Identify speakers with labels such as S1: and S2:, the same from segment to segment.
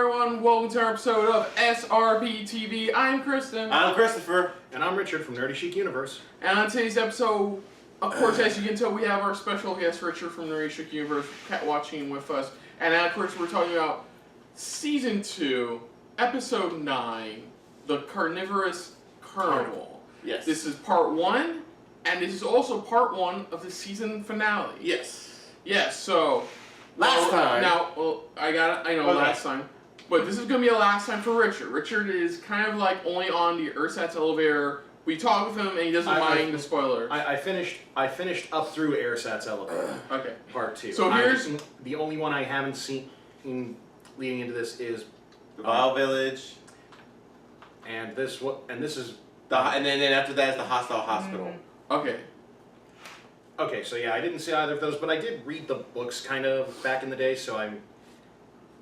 S1: everyone. Welcome to our episode of SRBTV. I'm Kristen.
S2: I'm Christopher.
S3: And I'm Richard from Nerdy Chic Universe.
S1: And on today's episode, of course, as you can tell, we have our special guest, Richard from Nerdy Chic Universe, cat watching with us. And of course, we're talking about Season 2, Episode 9, The Carnivorous Carnival.
S2: Yes.
S1: This is Part 1, and this is also Part 1 of the season finale.
S2: Yes.
S1: Yes, so...
S2: Last time.
S1: I know last time. But this is going to be a last time for Richard. Richard is kind of like only on the ersatz elevator. We talk with him and he doesn't mind the spoilers.
S3: I finished up through ersatz elevator.
S1: Okay.
S3: Part 2.
S1: So here's...
S3: the only one I haven't seen leading into this is...
S2: The Wild Village.
S3: And this is...
S2: And then after that is the Hostile Hospital.
S1: Okay.
S3: Okay, so yeah, I didn't see either of those, but I did read the books kind of back in the day, so I'm...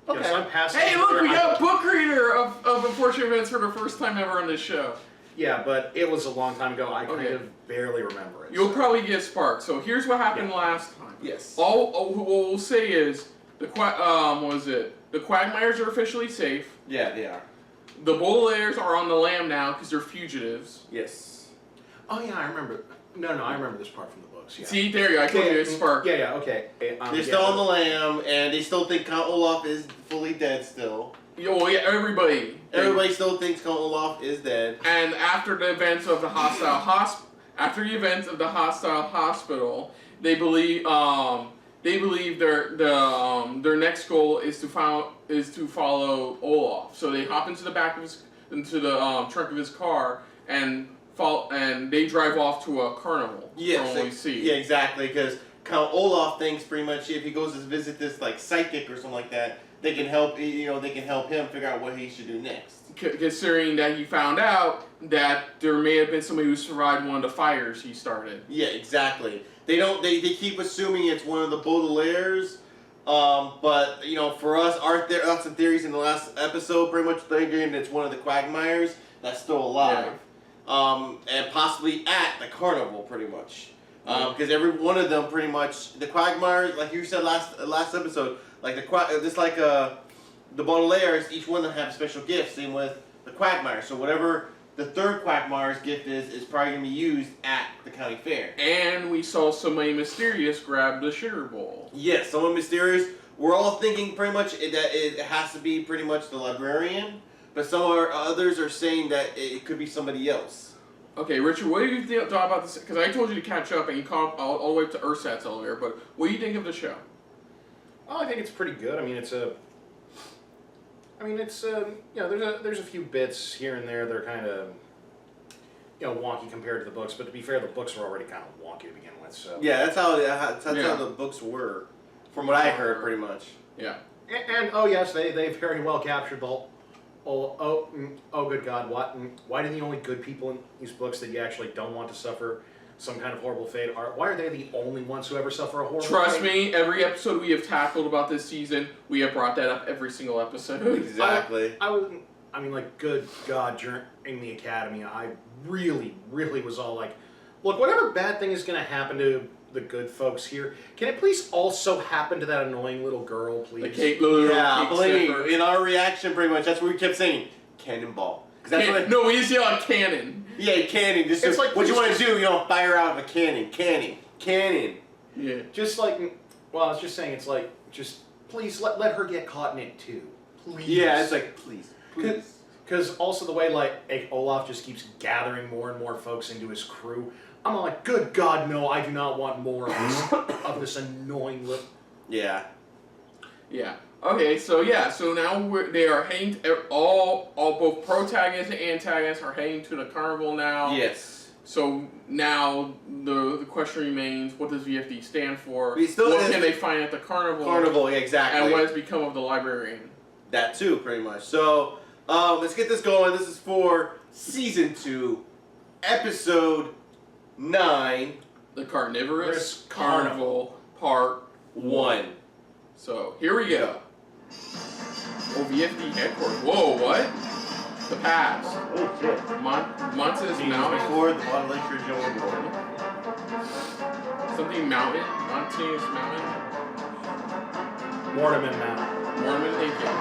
S2: Okay.
S3: So I'm passing...
S1: Hey, look, we got a book reader of Unfortunate Events for the first time ever on this show.
S3: Yeah, but it was a long time ago. I kind of barely remember it.
S1: You'll probably get sparked. So here's what happened last time.
S2: Yes.
S1: All what we'll say is the The Quagmires are officially safe.
S2: Yeah, they are.
S1: The Baudelaires are on the lam now because they're fugitives.
S2: Yes.
S3: Oh yeah, I remember. No, I remember this part from the books. Yeah.
S1: See, there you go. I told you it's sparked.
S3: Yeah, okay.
S2: They're still on the lam, and they still think Count Olaf is fully dead still.
S1: Oh yeah, everybody.
S2: Everybody still thinks Count Olaf is dead.
S1: And after the events of the hostile hospital, they believe their next goal is to follow Olaf. So they hop into the trunk of his car and they drive off to a carnival.
S2: Yes.
S1: From what we see.
S2: Yeah, exactly. Because Count Olaf thinks pretty much if he goes to visit this like psychic or something like that, they can help. They can help him figure out what he should do next.
S1: Considering that he found out that there may have been somebody who survived one of the fires he started.
S2: Yeah, exactly. They keep assuming it's one of the Baudelaires, but for us, lots of theories in the last episode pretty much thinking it's one of the Quagmires that's still alive, and possibly at the carnival pretty much, because every one of them pretty much the Quagmires, like you said last episode, like the Baudelaires, each one of them have special gifts. Same with the Quagmire. So whatever the third Quagmire's gift is probably going to be used at the county fair.
S1: And we saw somebody mysterious grab the sugar bowl.
S2: Yes, someone mysterious. We're all thinking pretty much that it has to be pretty much the librarian, but some others are saying that it could be somebody else.
S1: Okay, Richard, what do you thought about this? Because I told you to catch up and you caught up all the way up to ersatz elevator, but what do you think of the show?
S3: Oh, I think it's pretty good. There's a few bits here and there that are kind of, wonky compared to the books. But to be fair, the books were already kind of wonky to begin with. So
S2: yeah, that's how the books were, from what I heard, pretty much.
S1: Yeah.
S3: And oh yes, they very well captured the whole. Oh good God! Why do the only good people in these books that you actually don't want to suffer some kind of horrible fate why are they the only ones who ever suffer a horrible fate?
S1: Trust me, every episode we have tackled about this season, we have brought that up every single episode.
S2: Exactly.
S3: Good God, during the Academy, I really was all like, look, whatever bad thing is going to happen to the good folks here, can it please also happen to that annoying little girl, please?
S1: The cake little
S2: believe in our reaction, pretty much, that's what we kept saying, cannonball.
S1: No, we just yell out cannon.
S2: Yeah, cannon. It's like, what you want to do, fire out of a cannon. Cannon.
S1: Yeah.
S3: Just like, well, I was just saying, it's like, just please let her get caught in it too. Please.
S2: Yeah, it's like, please.
S3: Because also the way, Olaf just keeps gathering more and more folks into his crew, I'm like, good God, no, I do not want more of this annoying little...
S2: Yeah.
S1: Yeah. Okay, so now they are heading both protagonists and antagonists are heading to the carnival now.
S2: Yes.
S1: So now the question remains: what does VFD stand for?
S2: What
S1: can they find at the carnival?
S2: Carnival, yeah, exactly.
S1: And what has become of the librarian?
S2: That too, pretty much. So let's get this going. This is for Season 2, Episode 9,
S1: The Carnivorous Carnival, Part 1. So here we go. VFD headquarters. Whoa, what? The pass.
S2: Oh shit.
S1: Montes Mountain.
S2: Before the Baudelaires Joe
S1: Something Mountain? Montes Mountain?
S3: Mortimer Mountain.
S1: Mormon, thank you.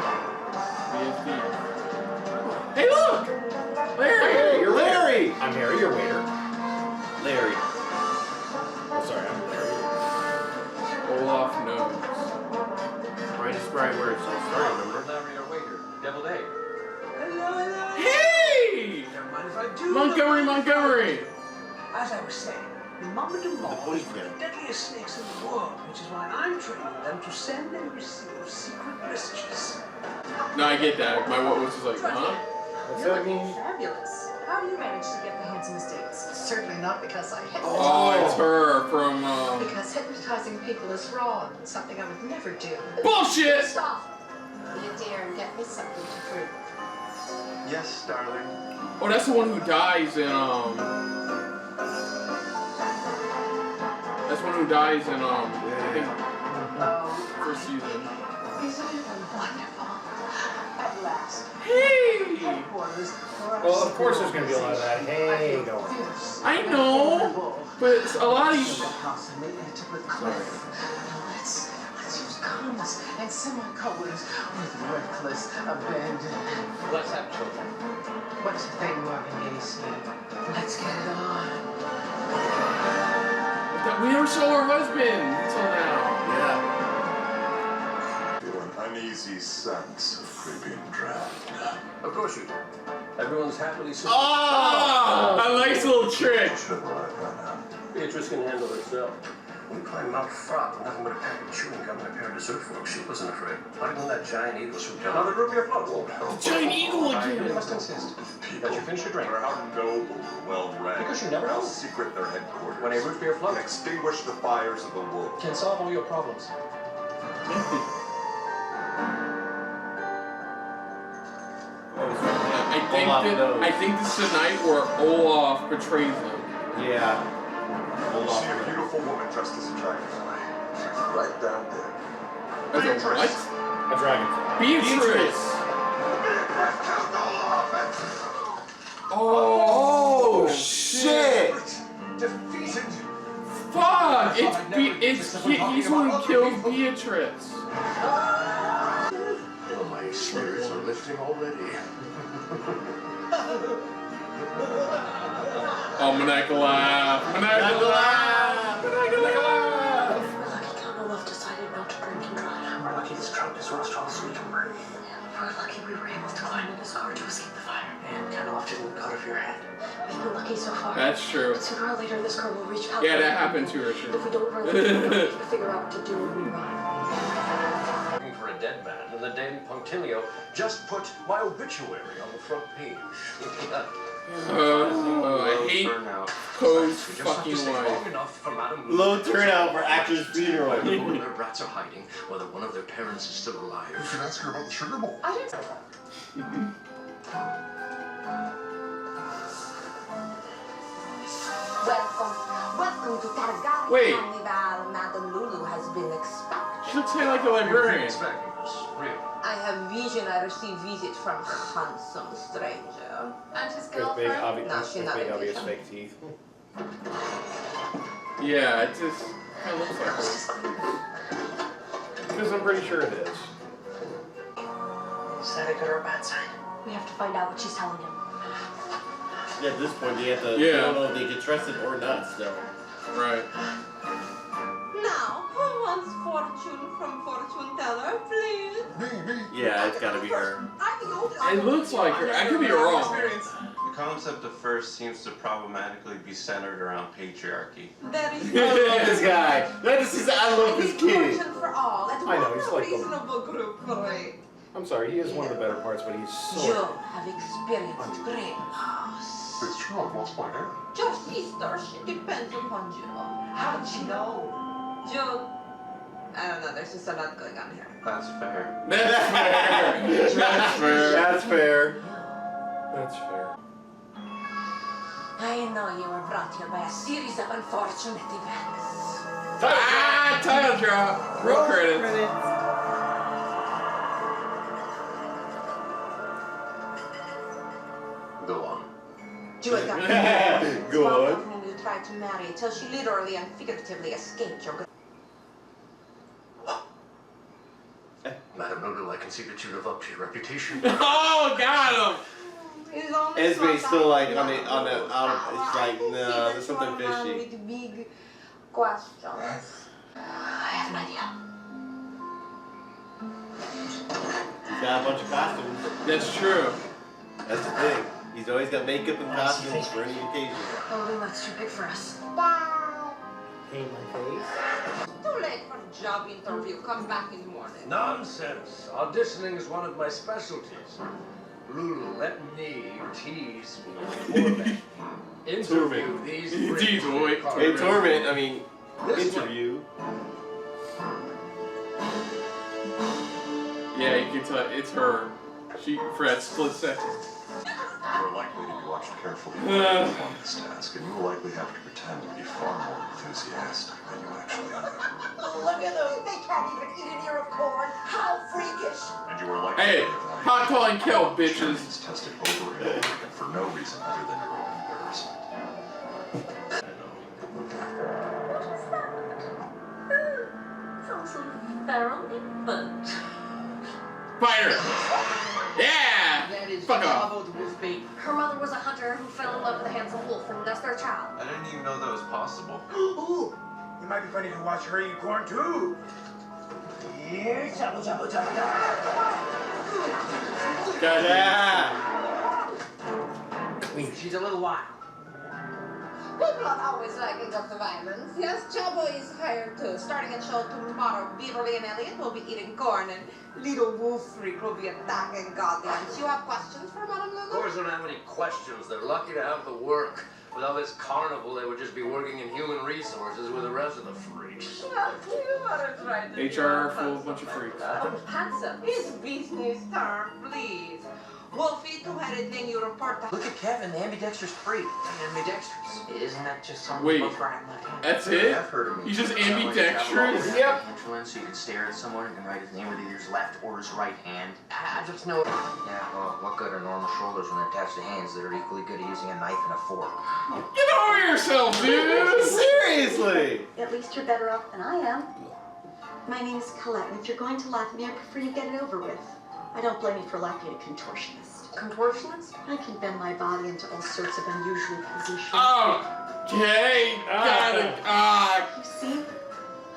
S1: Montgomery!
S4: As I was saying, the Mama
S2: The
S4: Dumont is one
S2: ponytail.
S4: of the deadliest snakes in the world, which is why I'm training them to send and receive secret messages.
S1: No, I get that. My what was just like, huh?
S3: What's
S5: You're
S3: that
S5: looking
S3: mean?
S5: fabulous. How do you manage to get the handsomest dates?
S4: Certainly not because I hypnotize.
S1: Oh, it's her from,
S5: Because hypnotizing people is wrong. Something I would never do.
S1: Bullshit!
S5: Stop! You dare and get me something to prove.
S6: Yes, darling.
S1: Oh, that's the one who dies in, That's the one who dies in, I think, first season.
S5: Isn't it wonderful? At last.
S1: Hey!
S5: Headquarters for
S3: Well, of course there's gonna be a lot of that. Hey, go on.
S1: I know, but it's a lot of you.
S5: Sorry. Let's use commas and semicolons with reckless abandon.
S4: Let's have children.
S5: What's the thing, Marvin Gaye said? Let's get it on.
S1: We never saw her husband until now.
S2: Yeah.
S6: Feel an uneasy sense of creeping dread.
S4: Of course you do. Everyone's happily single.
S1: Ah, a nice little trick.
S6: Should arrive by now.
S4: Beatrice can handle herself. We climbed Mount Frog with nothing but a pack of chewing gum and a pair of dessert forks. She wasn't afraid. Not even that giant eagle from down. Another root beer float won't help.
S1: Giant eagle
S4: You
S1: again.
S4: must insist
S6: People,
S4: that you finish your drink.
S6: no matter how noble or well-read,
S4: Because you never
S6: how
S4: know.
S6: secret their headquarters,
S4: When a root beer
S6: can
S4: float
S6: extinguish the fires of the wolves.
S4: can solve all your problems.
S1: I think this is the night where Olaf betrays him.
S2: Yeah.
S6: You see a beautiful woman dressed as a dragonfly. Right down there.
S1: As a what?
S3: A dragonfly.
S1: Beatrice.
S2: Oh, shit!
S6: Defeated!
S1: Fuck! He's the one who kills Beatrice.
S4: Oh, my spirits are lifting already.
S1: Oh, maniacal laugh. Maniacal laugh. Maniacal laugh.
S5: We're lucky Olaf decided not to drink and drive.
S4: We're lucky this truck is rust all sweet and burning.
S5: We're lucky we were able to climb in his car to escape the fire.
S4: And Karloff didn't cut off your head.
S5: We've been lucky so far.
S1: That's true.
S5: But sooner or later, this car will reach California.
S1: Yeah, that happened to her,
S5: If
S1: true.
S5: we don't run, we'll figure out what to do when we run.
S4: Looking for a dead man, and the Daily Punctilio just put my obituary on the front page.
S1: I hate Poe's fucking wife.
S2: Low turnout for actor's funeral.
S4: Where their brats are hiding, whether one of their parents is still alive.
S6: You should ask her about the sugar bowl.
S5: I didn't. Welcome to Targari
S1: Wait.
S5: Carnival. Madame Lulu has been expected.
S1: She looks like a librarian.
S4: Expecting us, really.
S5: I have vision. I receive visit from handsome stranger.
S7: And his
S3: With big,
S7: girlfriend?
S3: obvious,
S5: No, she's
S3: with
S5: not
S3: big
S5: a
S3: obvious
S5: vision.
S3: fake teeth.
S1: Yeah, it just kind of looks like her.
S3: Because I'm pretty sure it is.
S4: Is that a good or a bad sign?
S5: We have to find out what she's telling him.
S2: Yeah, at this point, they have to.
S1: Yeah.
S2: They don't know if they can trust it or not. Still.
S1: Right.
S5: Now, who wants fortune from fortune teller, please?
S2: Yeah, it's gotta be her.
S1: It looks like her. I could be wrong.
S8: The concept of first seems to problematically be centered around patriarchy.
S5: There is
S2: I love this guy. I love this kid.
S5: for all. At
S3: I know, he's like the-
S5: reasonable group rate.
S3: I'm sorry, he is one of the better parts, but he's so.
S5: You have experienced great loss.
S6: It's true, I've lost my hair.
S5: Your sister, she depends upon you. How did she know? You. I don't know, there's just a lot going on here.
S8: That's fair.
S1: That's fair. That's fair.
S2: That's fair.
S3: That's fair.
S5: I know you were brought here by a series of unfortunate events.
S1: Ah, title drop. Roll credits.
S4: Go on.
S5: Jewel got
S2: Go on.
S5: whom you tried to marry till she literally and figuratively escaped your good.
S4: Madame Lulu, I can see that you live up to your reputation.
S1: Oh, got him.
S2: Esme's still like on the it's like no, there's something fishy.
S5: With big questions. I have an idea.
S2: He's got a bunch of costumes.
S1: That's true.
S2: That's the thing. He's always got makeup and costumes for any occasion.
S7: Oh, that's too big for us.
S3: Paint my face.
S5: Too late for the job interview. Come back in the morning.
S4: Nonsense. Auditioning is one of my specialties. Lulu, let me tease Torment. Interview these
S1: Tease, boy.
S2: Hey, Torment, I mean,
S4: This
S2: interview.
S1: Yeah, you can tell it's her. She for that split second.
S6: You are likely to be watched carefully while perform this task, and you will likely have to pretend to be far more enthusiastic than you actually are.
S7: Look at them. They can't even eat an ear of corn. How freakish.
S6: And you are likely
S1: Hey,
S6: to be evaluated
S1: hot calling kill,
S6: by
S1: bitches.
S6: champions tested over and over again for no reason other than your own embarrassment.
S7: What is that? Some sort of feral infant.
S1: Fire! Yeah!
S5: That is
S1: Fuck off.
S5: Bravo the wolf bait.
S7: Her mother was a hunter who fell in love with a handsome wolf, and that's their child.
S8: I didn't even know that was possible.
S9: Ooh, it might be funny to watch her eat corn too. Yeah, jabba jabba jabba jabba.
S1: God
S2: Yeah!
S5: She's a little wild.
S10: People are always liking Dr. Violence. Yes, Chubbo is hired too. Starting at show tomorrow, Beverly and Elliot will be eating corn and little wolf freak will be attacking Guardians. You have questions for Madame
S4: Of
S10: Lulu?
S4: course, they don't have any questions. They're lucky to have the work. Without this carnival, they would just be working in human resources with the rest of the freaks.
S10: Well, you are trying to
S1: HR full of a bunch of freaks.
S10: Oh, handsome. It's business term, please. Wolfie, two-headed thing you report to.
S11: Look at Kevin, the ambidextrous freak. Ambidextrous. Isn't that just something
S1: Wait,
S11: both right and left hand?
S1: that's it?
S11: I've heard of me.
S1: He's just
S11: Like
S1: ambidextrous?
S11: Yep. So you can stare at someone and write his name with either his left or his right hand. I just know. Yeah, well, what good are normal shoulders when they're attached to hands that are equally good at using a knife and a fork?
S1: Get over yourself, dude!
S2: Seriously!
S7: At least you're better off than I am. My name is Colette, and if you're going to laugh at me, I prefer you get it over with. I don't blame you for laughing at a contortionist.
S5: Contortionist?
S7: I can bend my body into all sorts of unusual positions.
S1: Okay, got it.
S7: You see?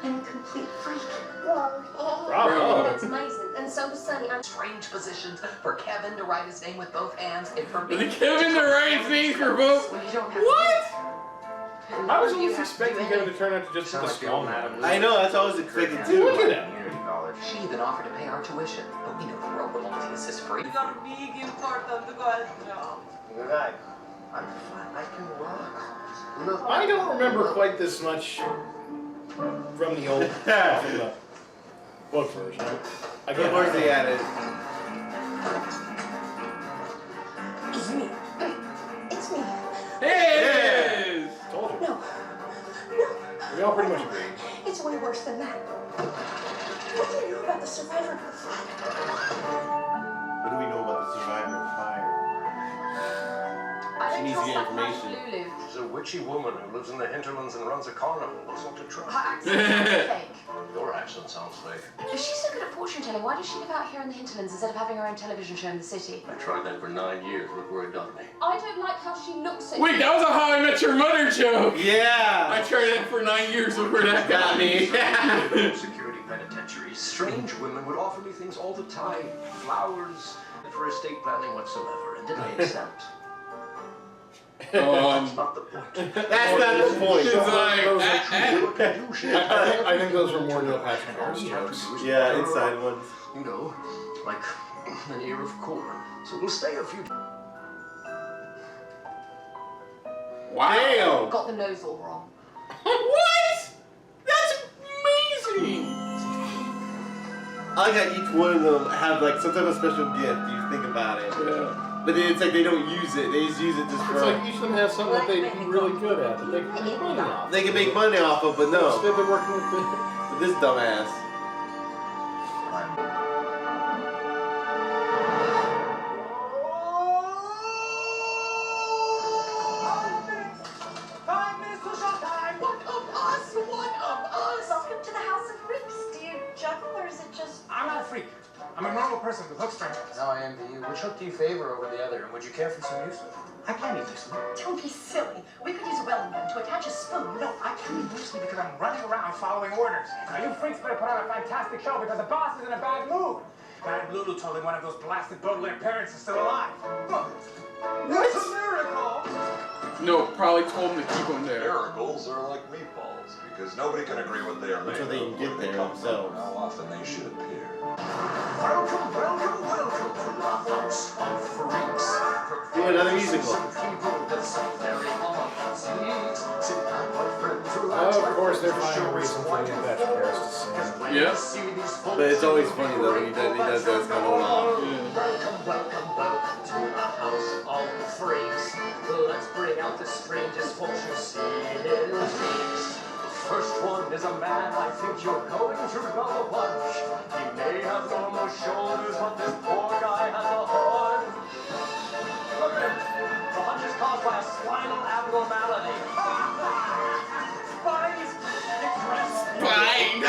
S7: I'm a complete freak.
S3: Bravo.
S7: That's amazing. And so does Sunny. I'm
S11: Strange positions for Kevin to write his name with both hands and for me.
S1: The Kevin the right thing for both.
S11: Well, you don't have
S1: What?
S3: I was always expecting Kevin to turn out to just be
S11: Sound
S3: a
S11: like the
S3: strong
S11: old
S3: man.
S11: Madam
S2: I know, that's what I was expecting too.
S3: Look at that.
S11: Community college. She even offered to pay our tuition, but we know the world belongs to us free.
S10: You got a big important question.
S11: Good night. I'm fine. I can rock. Look,
S3: I don't remember quite this much from the old, from the book version. I
S2: Of
S3: can't
S2: course they added.
S7: It's me. It's me.
S1: Hey!
S3: Told you.
S7: No. No.
S3: We all pretty much agree.
S7: It's way worse than that. What do you know about the survivor of the fire?
S2: What do we know about the survivor of fire?
S5: I
S2: She
S5: don't
S2: needs to
S5: trust
S2: get
S5: that much
S2: information.
S5: Lulu.
S4: She's a witchy woman who lives in the hinterlands and runs a carnival. What's not to trust?
S5: Her accent sounds fake.
S4: Your accent sounds fake.
S12: If she's so good at fortune telling, why does she live out here in the hinterlands instead of having her own television show in the city?
S4: I tried that for 9 years. Look where it got me.
S5: I don't like how she looks at
S1: Wait, that was a How I Met Your Mother joke. I
S2: Yeah!
S1: tried that for 9 years before that got me.
S4: Security penitentiaries. Strange women would offer me things all the time. Flowers for estate planning whatsoever. And did I accept? That's not the point.
S2: That's not the point.
S1: It's like,
S3: I think those were more Neil Patrick Harris jokes.
S2: Yeah, inside ones.
S4: You know, like an ear of corn. So we'll stay a few.
S2: Wow!
S5: Got the nose all wrong.
S1: What? That's amazing.
S2: I like how each one of them have like some type of special gift. You think about it.
S1: Yeah.
S2: But then it's like they don't use it. They just use it just
S3: It's
S2: for.
S3: like each of them has something that they'd be really good at that they can make money off.
S2: They can make money off of, but no.
S3: Instead they're working with the...
S2: With this dumbass.
S7: One of us! One of us! Welcome to the House of Freaks. Do you juggle or is it just...
S9: I'm not a freak. I'm a normal person with hook strings.
S11: No, I envy you. Which hook do you favor over the other? And would you care for some use?
S9: I can't eat loosely.
S7: Don't be silly. We could use a welding gun to attach a spoon.
S9: No, I can't eat loosely because I'm running around following orders. Now you freaks better put on a fantastic show because the boss is in a bad mood. And Lulu told him one of those blasted Baudelaire parents is still alive. That's a miracle!
S1: No, probably told him to keep him there.
S6: Miracles are like meatballs, because nobody can agree what they are made
S2: Until they
S6: of,
S2: can get
S6: where they
S2: there
S6: come from,
S2: themselves.
S6: and how often they should appear.
S9: Welcome, welcome, welcome to the house of freaks.
S2: Do another musical.
S3: Of course, they're finding a reason for the Beth Paris to sing.
S1: Yeah.
S2: But it's always funny though when he does that kind of
S9: Welcome, welcome, welcome to the house of freaks. Let's bring out the strangest folks you see in weeks. First one is a man I think you're going to love a bunch. He may have normal shoulders, but this poor guy has a horn. Look at him. The hunch is caused by a spinal abnormality. Spines depressed.
S1: Fine.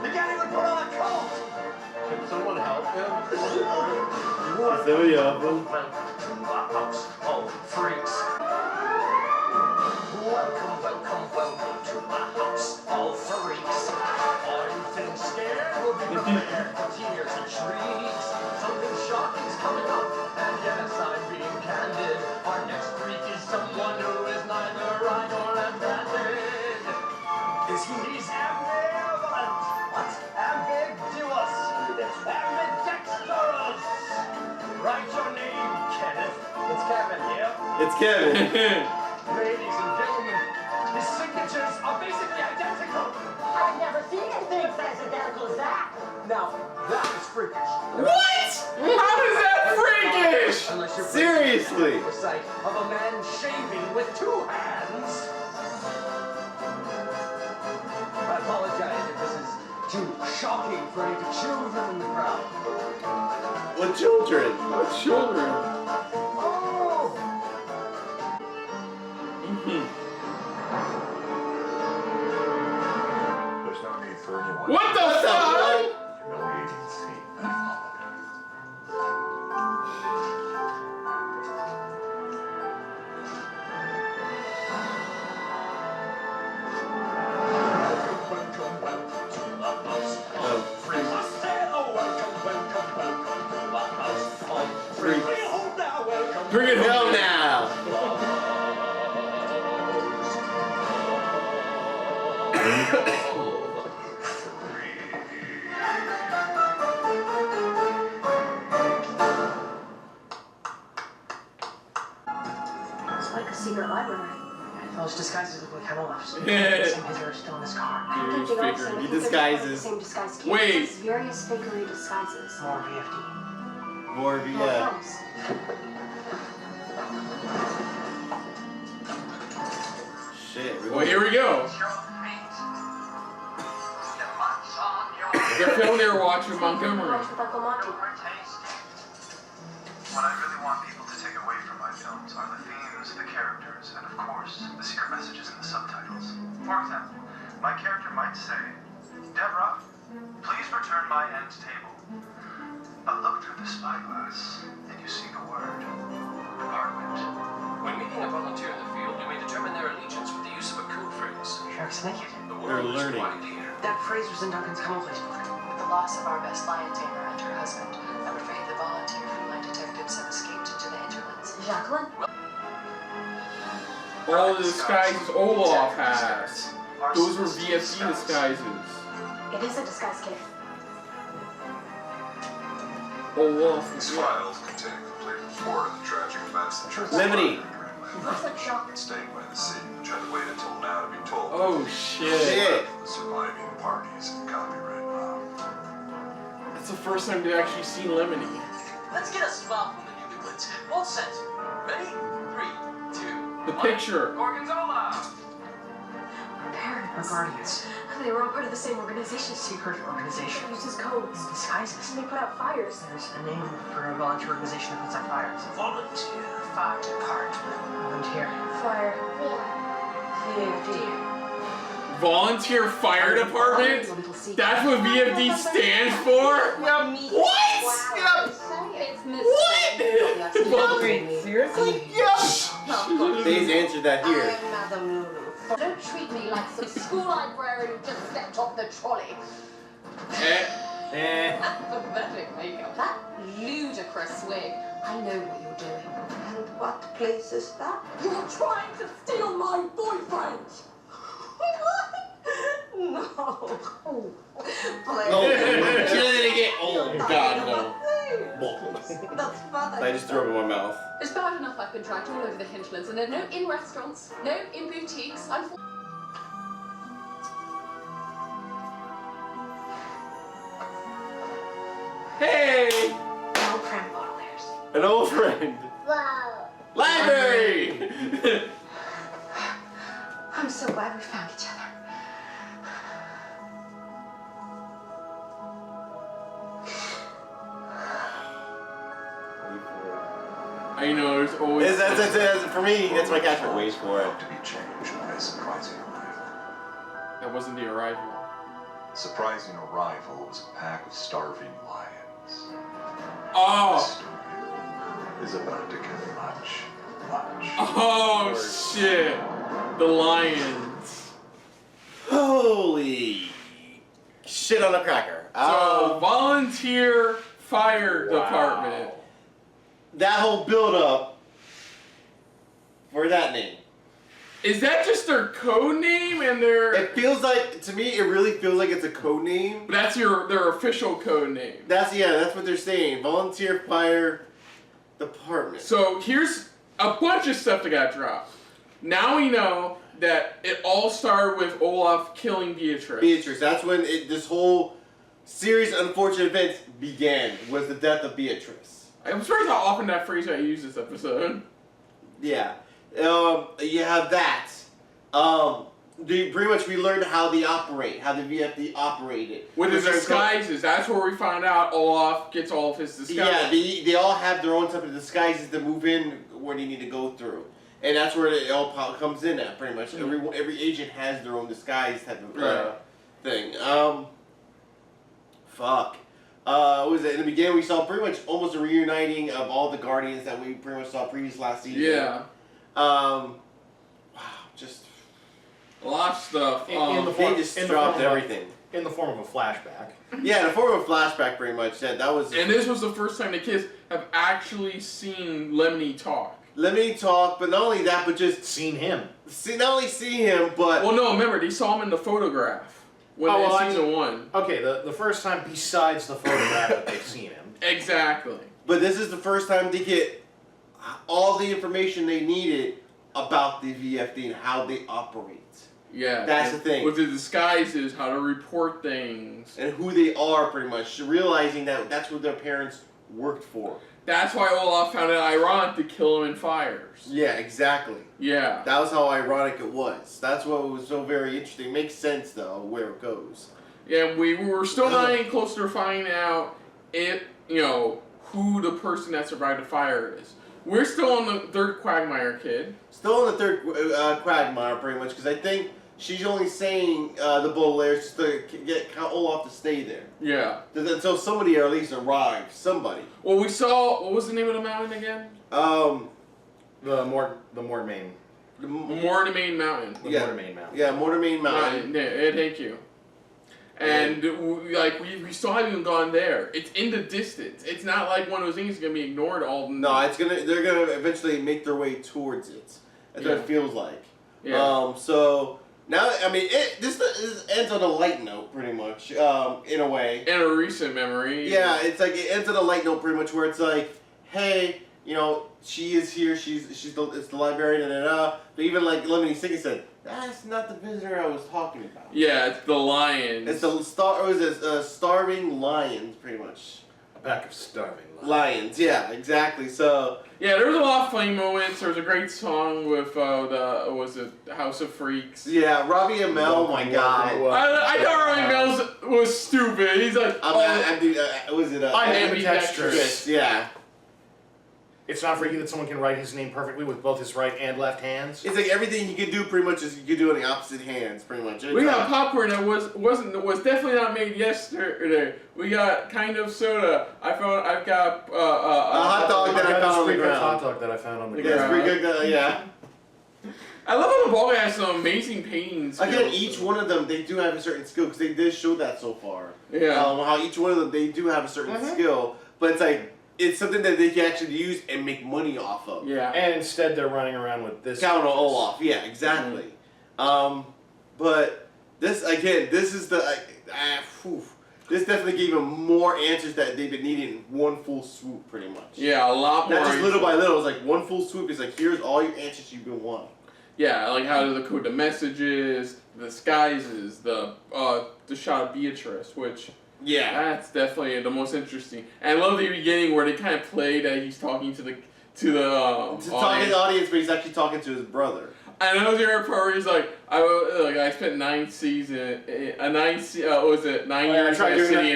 S9: He can't even put on a coat. Can someone help him?
S2: So yeah,
S9: Welcome to the house of freaks. Welcome, welcome, welcome to the house of freaks. Are you feeling scared? We'll be prepared for tears and shrieks. Something shocking's coming up, and yes, I'm being candid. Our next freak is someone who is neither right or left-handed. Is he? He's ambivalent. What? Ambiguous. Ambidextrous. Write your name, Kenneth. It's Kevin, yeah?
S2: it's Kevin.
S9: Ladies and gentlemen, his signatures are basically identical.
S13: I've never seen anything as identical as that.
S9: Now, that is freakish.
S1: What? How is that freakish?
S9: Unless you're
S2: Seriously.
S9: the sight of a man shaving with two hands. I apologize if this is too shocking for any of the children in the crowd.
S2: What children?
S1: What children?
S9: Oh!
S6: There's no need for anyone.
S1: What the fuck?
S6: No agency.
S9: Welcome, welcome to the house of freaks. I said, oh, welcome, welcome, welcome to the house of freaks. Bring it home now, welcome.
S2: Bring it home now.
S12: It's like a secret library.
S11: Those disguises look like camelops.
S1: Yeah.
S11: Same as are still in this car.
S12: I don't think they are the same. I
S2: He
S12: think they're
S2: disguises.
S12: the same disguise kit.
S1: Wait.
S12: It's various fakery disguises.
S11: More VFD.
S2: More
S12: More
S2: yeah.
S12: films.
S2: Shit.
S1: Well, here we go. They're filming there watching Montgomery.
S12: Watch with Uncle Monty.
S14: What I really want people to take away from my films are the themes, the characters, and of course, the secret messages in the subtitles. For example, my character might say, Deborah, please return my end table. But look through the spyglass, and you see the word, apartment.
S4: When meeting a volunteer in the field, you may determine their allegiance with the use of a code phrase.
S11: Shark's naked.
S4: The
S2: They're
S4: world is
S2: learning.
S4: wide here.
S11: That phrase was in Duncan's camouflage book.
S12: With the loss of our best lion tamer and her husband, I'm afraid the volunteer flight detectives have escaped into the hinterlands. Jacqueline?
S1: All the disguises Olaf has. Those were VFC disguises.
S12: It is a disguise kit.
S1: Olaf.
S6: These files contain a complete report of the tragic events that
S2: Lemony.
S12: Looks like shock.
S6: staying by the sea, which had to wait until now to be told.
S1: Oh shit.
S2: Shit.
S6: The surviving parties and copyright law.
S1: That's the first time they've actually seen Lemony.
S4: Let's get a smile from the newlyweds. Both sets. Ready? 3, 2,
S1: The picture.
S4: Gorgonzola!
S12: Our parents.
S11: Our guardians.
S12: They were all part of the same organization.
S11: Secret organization.
S12: They uses codes.
S11: Disguises.
S12: And they put out fires.
S11: There's a name for a volunteer organization that puts out fires.
S4: Volunteer.
S11: Fire department. Volunteer.
S12: Fire.
S1: Volunteer Fire Department? That's what VFD stands for?
S2: Yep.
S1: What?
S2: Yep.
S5: It's
S1: What?
S2: Seriously? Yep. They's answered that
S5: I
S2: here.
S5: am Madame Lulu. Don't treat me like some school librarian who just stepped off the trolley.
S10: Pathetic makeup. That ludicrous wig. I know what you're doing.
S5: And what place is that?
S10: You're trying to steal my boyfriend!
S5: No. Oh, please.
S2: No, she didn't get. Oh God, no.
S5: That's funny.
S2: I just threw up in my mouth.
S12: It's bad enough I've been dragged all over the hinterlands, and no in restaurants, no in boutiques.
S1: Hey!
S5: An old friend, Baudelaires.
S2: An old friend.
S7: Wow.
S2: Library!
S5: I'm so glad we found each other.
S1: I know, there's always...
S2: That's, for me, that's my catchphrase. Wait for it.
S6: To be changed by a surprising arrival.
S1: That wasn't the arrival.
S6: Surprising arrival was a pack of starving lions.
S1: Oh!
S6: This story is about to get much, much.
S1: Oh, shit! The lions.
S2: Holy shit on a cracker.
S1: So, volunteer fire department.
S2: That whole build-up for that name.
S1: Is that just their code name and their...
S2: It feels like, to me, it really feels like it's a code name.
S1: That's their official code name.
S2: That's what they're saying. Volunteer Fire Department.
S1: So here's a bunch of stuff that got dropped. Now we know that it all started with Olaf killing Beatrice.
S2: Beatrice. That's when this whole series of unfortunate events began, was the death of Beatrice.
S1: I'm surprised how often that phrase got used this episode.
S2: Yeah. You have that. Pretty much we learned how they operate, how the VFD operated.
S1: With the disguises, that's where we found out Olaf gets all of his disguises.
S2: Yeah, they all have their own type of disguises to move in where they need to go through. And that's where it all comes in at, pretty much. Every agent has their own disguise type of thing. Fuck. What was it? In the beginning, we saw pretty much almost a reuniting of all the Guardians that we pretty much saw previous last season.
S1: Yeah.
S2: Wow, just
S1: a lot of stuff.
S2: They just dropped everything.
S3: In the form of a flashback.
S2: Yeah, in the form of a flashback, pretty much. That was.
S1: And this was the first time the kids have actually seen Lemony talk.
S2: Lemony talk, but not only that, but just
S3: seen him.
S2: Not only see him, but
S1: well, no, remember they saw him in the photograph. When season 1.
S3: Okay, the first time besides the photograph that they've seen him.
S1: Exactly.
S2: But this is the first time they get all the information they needed about the VFD and how they operate.
S1: Yeah.
S2: That's the thing.
S1: With the disguises, how to report things.
S2: And who they are, pretty much. Realizing that that's what their parents worked for.
S1: That's why Olaf found it ironic to kill him in fires.
S2: Yeah, exactly.
S1: Yeah.
S2: That was how ironic it was. That's what was so very interesting. It makes sense, though, where it goes.
S1: Yeah, we were still not any closer to finding out who the person that survived the fire is. We're still on the third Quagmire kid.
S2: Still on the third Quagmire, pretty much, because I think she's only saying the Baudelaires just to get Olaf to stay there.
S1: Yeah.
S2: Until somebody or at least arrives. Somebody.
S1: Well, we saw, what was the name of the mountain again?
S3: The Mortmain.
S1: The Mortmain Mountain.
S3: The Mortmain Mountain.
S2: Yeah, Mortmain Mountain.
S1: Yeah, thank you. And we still haven't even gone there. It's in the distance. It's not like one of those things that's gonna be ignored all the
S2: No, they're gonna eventually make their way towards it. That's what it feels like.
S1: Yeah.
S2: So now, I mean, this ends on a light note, pretty much, in a way.
S1: In a recent memory.
S2: Yeah, it's like it ends on a light note, pretty much, where it's like, hey, she is here. It's the librarian, But even like Lemony Snicket said, that's not the visitor I was talking about.
S1: Yeah, it's the lions.
S2: It's starving lions, pretty much.
S3: A pack of starving
S2: lions. Yeah, exactly. So
S1: yeah, there was a lot of funny moments. There was a great song with the House of Freaks.
S2: Yeah, Robbie Amell. Oh my God.
S1: I thought Robbie Amell was stupid. He's like,
S3: I'm ambidextrous.
S2: Yeah.
S3: It's not freaky that someone can write his name perfectly with both his right and left hands.
S2: It's like everything he could do pretty much is you could do in the opposite hands, pretty much.
S1: We got popcorn that was definitely not made yesterday. We got kind of soda. I've got a
S2: hot dog that I found on the ground.
S3: Hot dog that I found on the ground.
S2: Yeah, it's pretty good. Yeah.
S1: I love how the ball guy has some amazing painting skills.
S2: Again, each one of them, they do have a certain skill, because they did show that so far.
S1: Yeah.
S2: How each one of them, they do have a certain skill, but it's like, it's something that they can actually use and make money off of.
S1: Yeah.
S3: And instead they're running around with this.
S2: Count Olaf, yeah, exactly. But this, again, this is the, this definitely gave them more answers that they've been needing in one full swoop, pretty much.
S1: Yeah, a lot more.
S2: Not just little by little, it's like one full swoop is like, here's all your answers you've been wanting.
S1: Yeah, like how to code the messages, the disguises, the shot of Beatrice, which that's definitely the most interesting. And I love the beginning where they kind of play that he's talking to the
S2: talking to the audience, but he's actually talking to his brother.
S1: I know the other part where he's like, I spent 9 years in a city and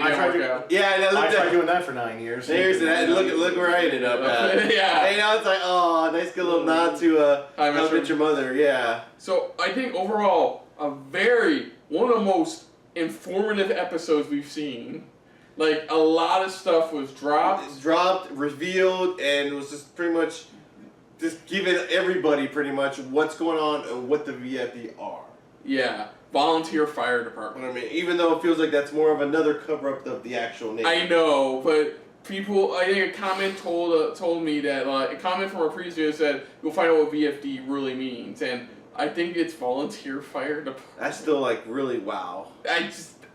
S1: didn't work out.
S3: Yeah, I tried doing that for 9 years.
S2: Look where I ended up at.
S1: Yeah.
S2: And now it's like, oh, nice good little nod to How I Met Your Mother, yeah.
S1: So I think overall, one of the most informative episodes we've seen. Like, a lot of stuff was dropped,
S2: revealed, and it was just pretty much just giving everybody pretty much what's going on and what the VFD are.
S1: Yeah, volunteer fire department.
S2: I mean, even though it feels like that's more of another cover-up of the actual name.
S1: I know, but people, I think a comment told me that, a comment from our previous video said, you'll find out what VFD really means, and I think it's volunteer fire department.
S2: That's still like really wow.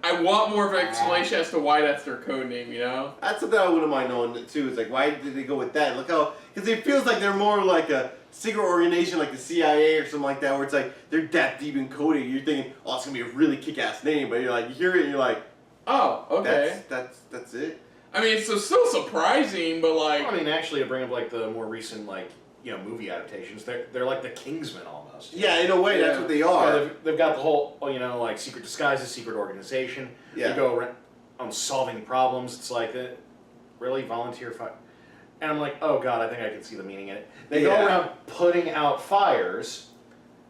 S1: I want more of an explanation as to why that's their code name, you know?
S2: That's something I wouldn't mind knowing too. It's like, why did they go with that? Look how, because it feels like they're more like a secret organization like the CIA or something like that, where it's like, they're that deep in coding. You're thinking, oh, it's going to be a really kick-ass name, but you're like, you hear it and you're like,
S1: oh, okay.
S2: That's it.
S1: I mean, it's still surprising, but like...
S3: I mean, actually, to bring up like the more recent, like, movie adaptations, they're like the Kingsmen almost.
S2: Yeah, in a way, that's what they are.
S3: Yeah, they've got the whole, like secret disguises, secret organization.
S2: Yeah.
S3: They go around solving problems. It's like, really volunteer fire. And I'm like, oh god, I think I can see the meaning in it. They go around putting out fires.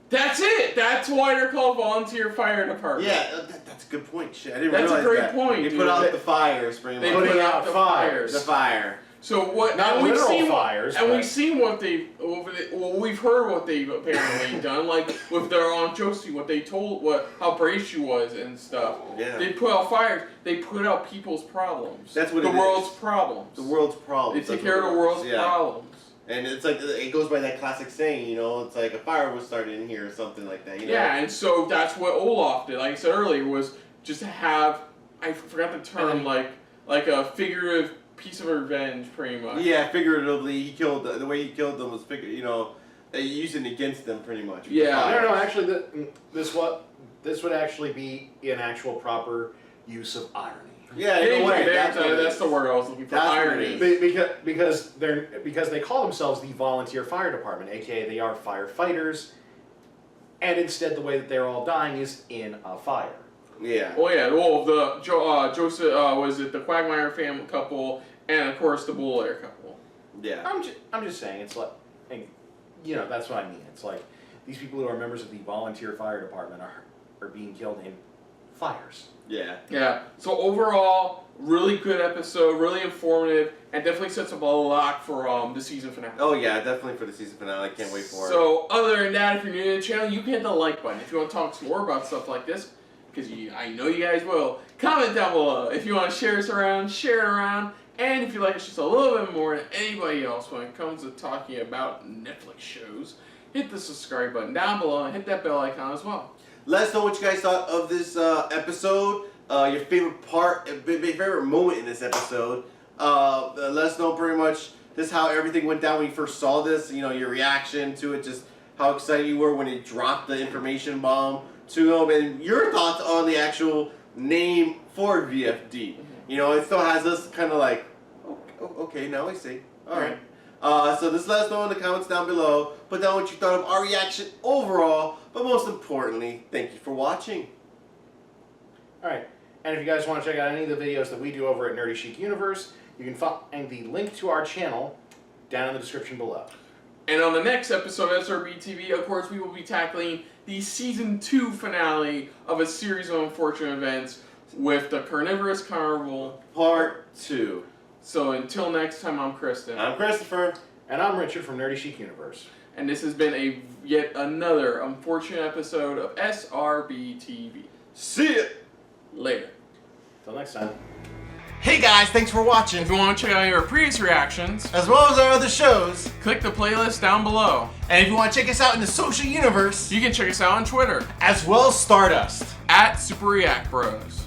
S1: That's it. That's why they're called volunteer fire department.
S2: Yeah, that's a good point. Shit, I didn't
S1: realize that. That's a great point.
S2: They put out the fires, pretty much.
S1: They put out the fires.
S2: The fire.
S1: So what?
S3: Not literal fires.
S1: And we've seen what we've heard what they've apparently done, like with their Aunt Josie, what they told, how brave she was and stuff.
S2: Yeah.
S1: They put out fires. They put out people's problems.
S2: That's what
S1: the world's problems.
S2: The world's problems.
S1: They take care of the world's problems.
S2: And it's like, it goes by that classic saying, it's like a fire was started in here or something like that.
S1: Yeah, and so that's what Olaf did. Like I said earlier, was just to have, I forgot the term, like a figurative piece of revenge, pretty much.
S2: Yeah, figuratively, the way he killed them was using against them, pretty much.
S3: Yeah. No, actually, this would actually be an actual proper use of irony.
S2: Yeah, in a way,
S1: that's the word I was looking for. Irony.
S3: Because they call themselves the Volunteer Fire Department, aka they are firefighters, and instead the way that they're all dying is in a fire.
S2: Yeah.
S1: Oh yeah. Well, the Joseph was it the Quagmire family couple, and of course the Baudelaires couple.
S2: Yeah.
S3: I'm just saying, it's like, that's what I mean. It's like these people who are members of the Volunteer Fire Department are being killed in fires.
S2: Yeah.
S1: Yeah. So overall, really good episode, really informative, and definitely sets up a lot for the season finale.
S2: Oh yeah, definitely for the season finale. I can't wait for it.
S1: So other than that, if you're new to the channel, you can hit the like button if you want to talk some more about stuff like this. Because I know you guys will. Comment down below if you want to share us around, share it around, and if you like us just a little bit more than anybody else when it comes to talking about Netflix shows, hit the subscribe button down below and hit that bell icon as well.
S2: Let us know what you guys thought of this episode, your favorite part, your favorite moment in this episode. Let us know pretty much just how everything went down when you first saw this, your reaction to it, just how excited you were when it dropped the information bomb. And your thoughts on the actual name for VFD. It still has us kind of like, okay, now I see. Alright. So just let us know in the comments down below. Put down what you thought of our reaction overall. But most importantly, thank you for watching.
S3: Alright. And if you guys want to check out any of the videos that we do over at Nerdy Chic Universe, you can find the link to our channel down in the description below.
S1: And on the next episode of SRBTV, of course, we will be tackling the Season 2 finale of a series of unfortunate events with the Carnivorous Carnival
S2: Part 2.
S1: So until next time, I'm Kristen.
S2: I'm Christopher.
S3: And I'm Richard from Nerdy Chic Universe.
S1: And this has been yet another unfortunate episode of SRBTV.
S2: See ya!
S1: Later.
S3: Till next time.
S2: Hey guys, thanks for watching.
S1: If you want to check out our previous reactions,
S2: as well as our other shows,
S1: click the playlist down below.
S2: And if you want to check us out in the social universe,
S1: you can check us out on Twitter,
S2: as well as Stardust,
S1: @SuperReactBros.